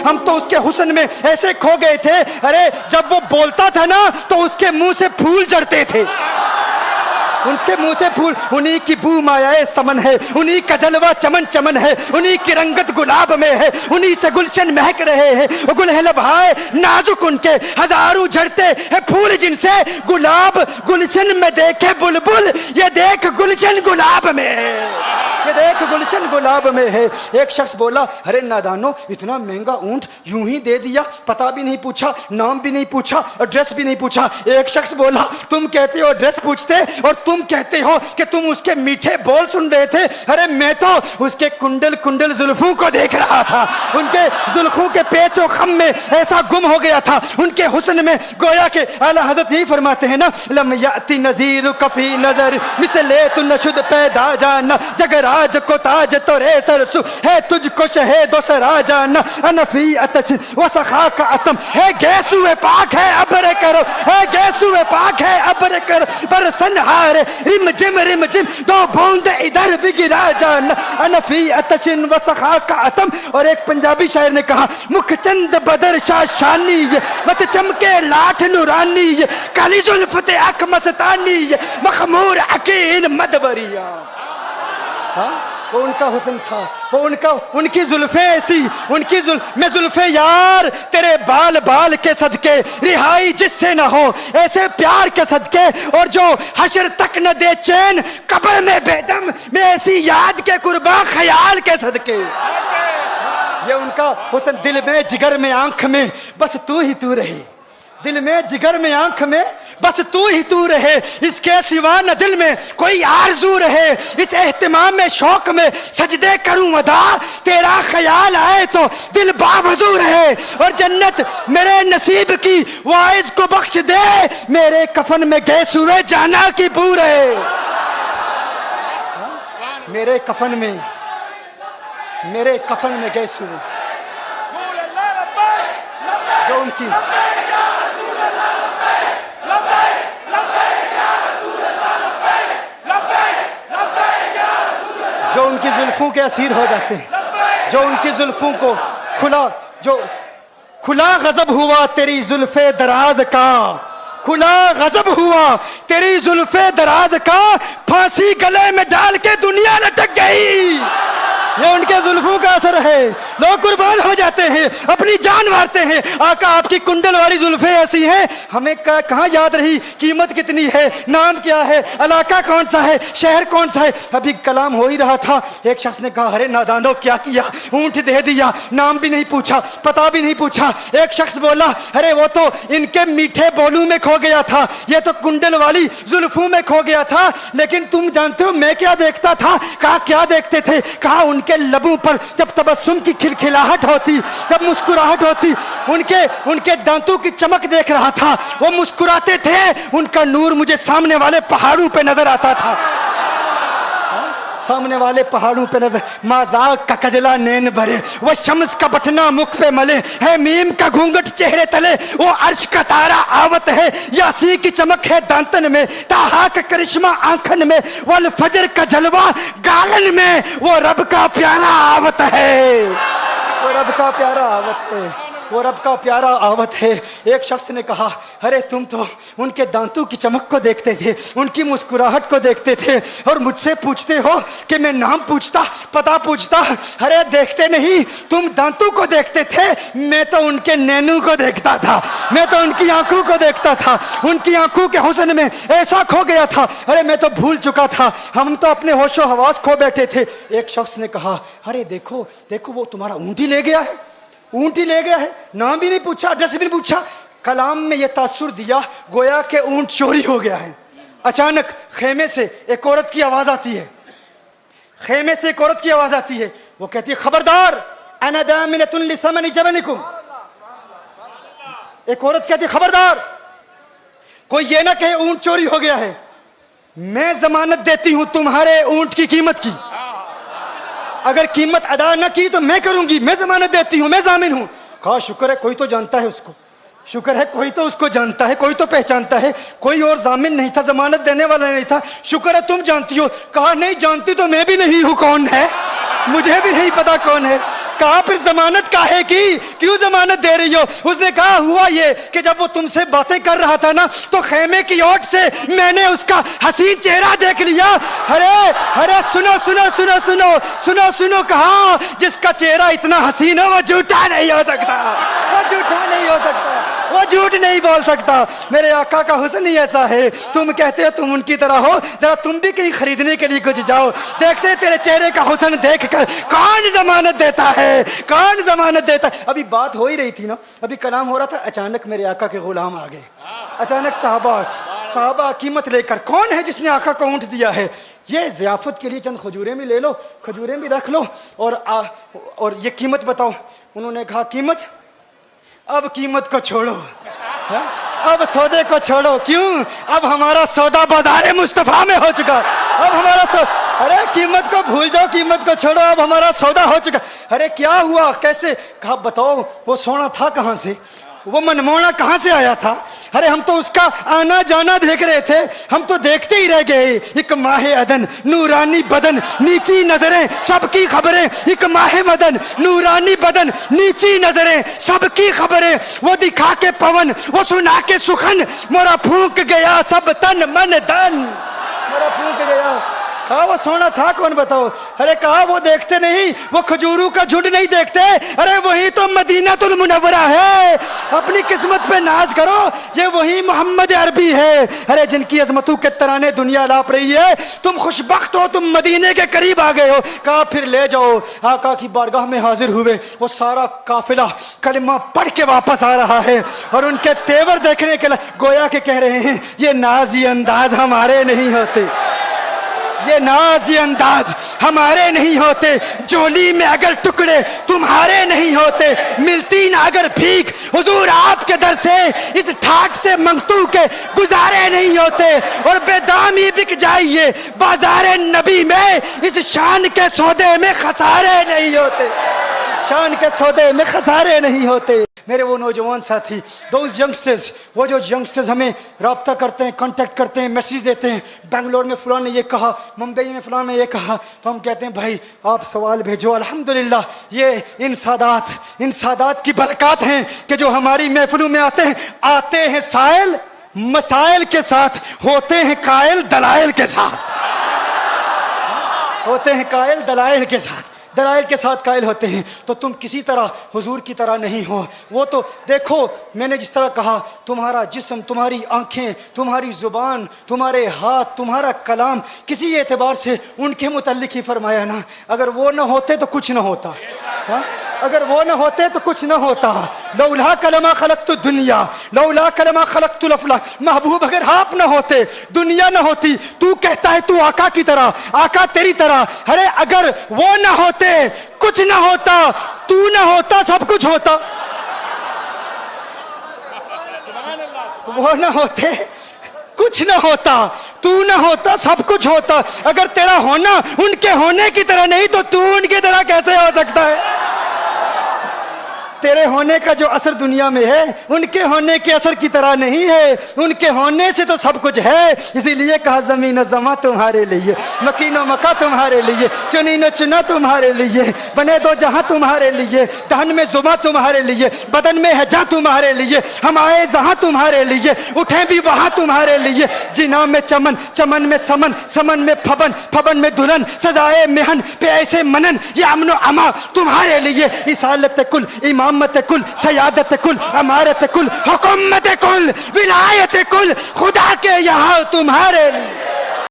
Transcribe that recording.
ہم تو اس کے حسن میں ایسے کھو گئے تھے، ارے جب وہ بولتا تھا نا تو اس کے منہ سے پھول جھڑتے تھے، ان کے منہ سے پھول، انہی کی بو مایائے سمن ہے، انہی کا جلوہ چمن چمن ہے، انہی کی رنگت گلاب میں ہے، انہی سے گلشن مہک رہے ہیں، گل ہے لبہائے نازک ان کے، ہزاروں جھڑتے ہیں پھول جن سے گلاب گلشن میں دیکھے بلبل، یہ دیکھ گلشن گلاب میں ہے، یہ دیکھ گلشن گلاب میں ہے۔ ایک شخص بولا ارے نادانو اتنا مہنگا اونٹ یوں ہی دے دیا، پتہ بھی نہیں پوچھا، نام بھی نہیں پوچھا، ایڈریس بھی نہیں پوچھا۔ ایک شخص بولا تم کہتے ہو ایڈریس پوچھتے اور تم کہتے ہو کہ تم اس کے میٹھے بول سن رہے تھے، ارے میں تو اس کے کنڈل کنڈل زلفوں کو دیکھ رہا تھا، ان کے زلفوں کے پیچ و خم میں ایسا گم ہو گیا تھا، ان کے حسن میں گویا کہ اعلیٰ حضرت یہی فرماتے ہیں نا لم یاتی نذیر کفی نظر مثل تو نشد پیدا جانا، جگراج کو تاج تو رے سرسو ہے تجھ کو شہید و سرا جانا، انفی اتش و سخا کا اتم ہے گیسو پاک ہے ابر کرو، ہے گیسو پاک ہے ابر کرو، برسن ہارے رم جم دو بوند ادھر بھی گرا جانا، انفی اتشن و سخا کا اتم۔ اور ایک پنجابی شاعر نے کہا مکھ چند بدر شاہ شانی مت چمکے لاٹھ نورانی، کالی زلفت اک مستانی، مخمور عقیل مدبریا۔ وہ ان کا حسن تھا، وہ ان کی زلفیں ایسی، میں زلفیں یار تیرے بال بال کے صدقے، رہائی جس سے نہ ہو ایسے پیار کے صدقے، اور جو حشر تک نہ دے چین قبر میں بے دم، میں ایسی یاد کے قرباں خیال کے صدقے۔ یہ ان کا حسن، دل میں جگر میں آنکھ میں بس تو ہی تو رہے، دل میں جگر میں آنکھ میں بس تو ہی تو رہے، اس کے سوا نہ دل میں کوئی آرزو رہے، اس اہتمام میں شوق میں سجدے کروں ادا، تیرا خیال آئے تو دل باوضو رہے، اور جنت میرے نصیب کی واعظ کو بخش دے، میرے کفن میں گیس ہوئے جانا کی بو رہے، میرے کفن میں گیس ہوئے جو ان کی جو ان کی زلفوں کے اسیر ہو جاتے ہیں، جو ان کی زلفوں کو کھلا غضب ہوا تیری زلف دراز کا، کھلا غضب ہوا تیری زلف دراز کا، پھانسی گلے میں ڈال کے دنیا لٹک گئی۔ یہ ان کے زلفوں کا اثر ہے، لوگ قربان ہو جاتے ہیں، اپنی جان مارتے ہیں۔ آقا آپ کی کنڈل والی زلفیں ایسی ہیں، ہمیں کہاں یاد رہی قیمت کتنی ہے، نام کیا ہے، علاقہ کون سا ہے، شہر کون سا ہے۔ ابھی کلام ہو ہی رہا تھا، ایک شخص نے کہا ارے نادانو کیا کیا، اونٹ دے دیا، نام بھی نہیں پوچھا، پتہ بھی نہیں پوچھا۔ ایک شخص بولا ارے وہ تو ان کے میٹھے بولوں میں کھو گیا تھا، یہ تو کنڈل والی زلفوں میں کھو گیا تھا، لیکن تم جانتے ہو میں کیا دیکھتا تھا؟ کہا کیا دیکھتے تھے؟ کہا ان کے لبوں پر جب تبسم کی کھلکھلاہٹ ہوتی، جب مسکراہٹ ہوتی، ان کے دانتوں کی چمک دیکھ رہا تھا، وہ مسکراتے تھے، ان کا نور مجھے سامنے والے پہاڑوں پہ نظر آتا تھا، سامنے والے پہاڑوں پہ نظر۔ مازاق کا کجلا نین بھرے، وہ شمس کا بٹنا مکھ پہ ملے، ہے میم کا گھونگٹ چہرے تلے، وہ عرش کا تارا آوت ہے، یاسی کی چمک ہے دانتن میں، تاہا کا کرشمہ آنکھن میں، والفجر کا جلوہ گالن میں، وہ رب کا پیارا آوت ہے، وہ رب کا پیارا آوت ہے، وہ رب کا پیارا آوت ہے۔ ایک شخص نے کہا ارے تم تو ان کے دانتوں کی چمک کو دیکھتے تھے، ان کی مسکراہٹ کو دیکھتے تھے، اور مجھ سے پوچھتے ہو کہ میں نام پوچھتا، پتہ پوچھتا۔ ارے دیکھتے نہیں، تم دانتوں کو دیکھتے تھے، میں تو ان کے نینوں کو دیکھتا تھا، میں تو ان کی آنکھوں کو دیکھتا تھا، ان کی آنکھوں کے حسن میں ایسا کھو گیا تھا، ارے میں تو بھول چکا تھا، ہم تو اپنے ہوش و حواس کھو بیٹھے تھے۔ ایک شخص نے کہا ارے دیکھو وہ تمہارا اونٹ ہی لے گیا ہے، اونٹ ہی لے گیا ہے، نام بھی نہیں پوچھا، ایڈریس بھی نہیں پوچھا۔ کلام میں یہ تاثر دیا گویا کہ اونٹ چوری ہو گیا ہے۔ اچانک خیمے سے ایک عورت کی آواز آتی ہے، خیمے سے ایک عورت کی آواز آتی ہے، وہ کہتی ہے خبردار انا دامنۃ لثمن جبنکم۔ ایک عورت کہتی ہے خبردار کوئی یہ نہ کہے اونٹ چوری ہو گیا ہے، میں ضمانت دیتی ہوں تمہارے اونٹ کی قیمت کی، اگر قیمت ادا نہ کی تو میں کروں گی، میں ضمانت دیتی ہوں، میں ضامن ہوں۔ کہا شکر ہے کوئی تو جانتا ہے اس کو، شکر ہے کوئی تو اس کو جانتا ہے، کوئی تو پہچانتا ہے، کوئی اور ضامن نہیں تھا، ضمانت دینے والا نہیں تھا، شکر ہے تم جانتی ہو۔ کہا نہیں جانتی تو میں بھی نہیں ہوں، کون ہے مجھے بھی نہیں پتا کون ہے۔ کہا پھر ضمانت کاہے کی, کیوں ضمانت دے رہی ہو؟ اس نے کہا ہوا یہ کہ جب وہ تم سے باتیں کر رہا تھا نا تو خیمے کی اوٹ سے میں نے اس کا حسین چہرہ دیکھ لیا. ارے سنو سنو سنو سنو سنو سنو, کہا جس کا چہرہ اتنا حسین ہو وہ جھوٹا نہیں ہو سکتا, وہ جھوٹا نہیں ہو سکتا, وہ جھوٹ نہیں بول سکتا. میرے آقا کا حسن ہی ایسا ہے. تم کہتے ہو تم ان کی طرح ہو, ذرا تم بھی کہیں خریدنے کے لیے کچھ جاؤ, دیکھتے تیرے چہرے کا حسن دیکھ کر کون ضمانت دیتا ہے, کون ضمانت دیتا ہے. ابھی بات ہو ہی رہی تھی نا, ابھی کلام ہو رہا تھا, اچانک میرے آقا کے غلام آ گئے. اچانک صحابہ قیمت لے کر, کون ہے جس نے آقا کو اونٹ دیا ہے؟ یہ ضیافت کے لیے چند کھجوریں بھی لے لو, کھجوریں بھی رکھ لو, اور یہ قیمت بتاؤ. انہوں نے کہا قیمت, اب قیمت کو چھوڑو, اب سودے کو چھوڑو. کیوں؟ اب ہمارا سودا بازار مصطفیٰ میں ہو چکا. اب ہمارا ارے قیمت کو بھول جاؤ, قیمت کو چھوڑو, اب ہمارا سودا ہو چکا. ارے کیا ہوا, کیسے؟ کہا بتاؤ وہ سونا تھا کہاں سے, وہ منمونا کہاں سے آیا تھا؟ ارے ہم تو اس کا آنا جانا دیکھ رہے تھے, ہم تو دیکھتے ہی رہ گئے. ایک ماہ عدن, نورانی بدن, نیچی نظریں, سب کی خبریں. ایک ماہ مدن, نورانی بدن, نیچی نظریں, سب کی خبریں. وہ دکھا کے پون, وہ سنا کے سخن, مورا پھونک گیا سب تن من دن, مورا پھونک گیا. کہا وہ سونا تھا کون بتاؤ؟ ارے کہا وہ دیکھتے نہیں, وہ کھجوروں کا جھنڈ نہیں دیکھتے, ارے وہی تو مدینہ المنورہ ہے. اپنی قسمت پہ ناز کرو, یہ وہی محمد عربی ہے. ارے جن کی عظمتوں کے ترانے دنیا لاپ رہی ہے, تم خوشبخت ہو, تم مدینے کے قریب آ گئے ہو. کہا پھر لے جاؤ. آقا کی بارگاہ میں حاضر ہوئے. وہ سارا قافلہ کلمہ پڑھ کے واپس آ رہا ہے, اور ان کے تیور دیکھنے کے لیے گویا کہ کہہ رہے ہیں یہ ناز یہ انداز ہمارے نہیں ہوتے, یہ ناز یہ انداز ہمارے نہیں ہوتے. جولی میں اگر ٹکڑے تمہارے نہیں ہوتے, ملتی نہ اگر بھیک حضور آپ کے در سے, اس ٹھاٹ سے منگتو کے گزارے نہیں ہوتے. اور بے دامی بک جائیے بازار نبی میں, اس شان کے سودے میں خسارے نہیں ہوتے, شان کے سودے میں خسارے نہیں ہوتے. میرے وہ نوجوان ساتھی, دوز ینگسٹرز, وہ جو ینگسٹرز ہمیں رابطہ کرتے ہیں, کانٹیکٹ کرتے ہیں, میسیج دیتے ہیں, بنگلور میں فلاں نے یہ کہا, ممبئی میں فلاں نے یہ کہا, تو ہم کہتے ہیں بھائی آپ سوال بھیجو. الحمدللہ یہ ان سادات کی برکات ہیں کہ جو ہماری محفلوں میں آتے ہیں سائل مسائل کے ساتھ, ہوتے ہیں قائل دلائل کے ساتھ, ہوتے ہیں قائل دلائل کے ساتھ, دلائل کے ساتھ قائل ہوتے ہیں. تو تم کسی طرح حضور کی طرح نہیں ہو. وہ تو دیکھو میں نے جس طرح کہا, تمہارا جسم, تمہاری آنکھیں, تمہاری زبان, تمہارے ہاتھ, تمہارا کلام, کسی اعتبار سے ان کے متعلق ہی فرمایا نا. اگر وہ نہ ہوتے تو کچھ نہ ہوتا, اگر وہ نہ ہوتے تو کچھ نہ ہوتا. لولا کلمہ خلقت الدنیا, لولا کلمہ خلقت الافلاک. محبوب اگر آپ نہ ہوتے, دنیا نہ ہوتی. تو کہتا ہے تو آقا کی طرح, آقا تیری طرح. ارے اگر وہ نہ ہوتے کچھ نہ ہوتا, تو نہ ہوتا سب کچھ ہوتا. وہ نہ ہوتے کچھ نہ ہوتا, تو نہ ہوتا سب کچھ ہوتا. اگر تیرا ہونا ان کے ہونے کی طرح نہیں تو تو ان کی طرح کیسے ہو سکتا ہے؟ تیرے ہونے کا جو اثر دنیا میں ہے ان کے ہونے کے اثر کی طرح نہیں ہے. ان کے ہونے سے تو سب کچھ ہے. اسی لیے کہا زمین و زماں تمہارے لیے, مکین و مکہ تمہارے لیے, چنین و چنا تمہارے لیے, بنے دو جہاں تمہارے لیے, دہن میں زباں تمہارے لیے, بدن میں ہے جہاں تمہارے لیے, ہم آئے جہاں تمہارے لیے, اٹھیں بھی وہاں تمہارے لیے. جنا میں چمن, چمن میں سمن, سمن میں پھبن, پھبن میں دلہن, سزائے مہن پہ ایسے منن, یہ امن و اما تمہارے لیے. رسالت کل, امامت کل, سیادت کل, امارت کل, حکومت کل, ولایت کل, خدا کے یہاں تمہارے لیے.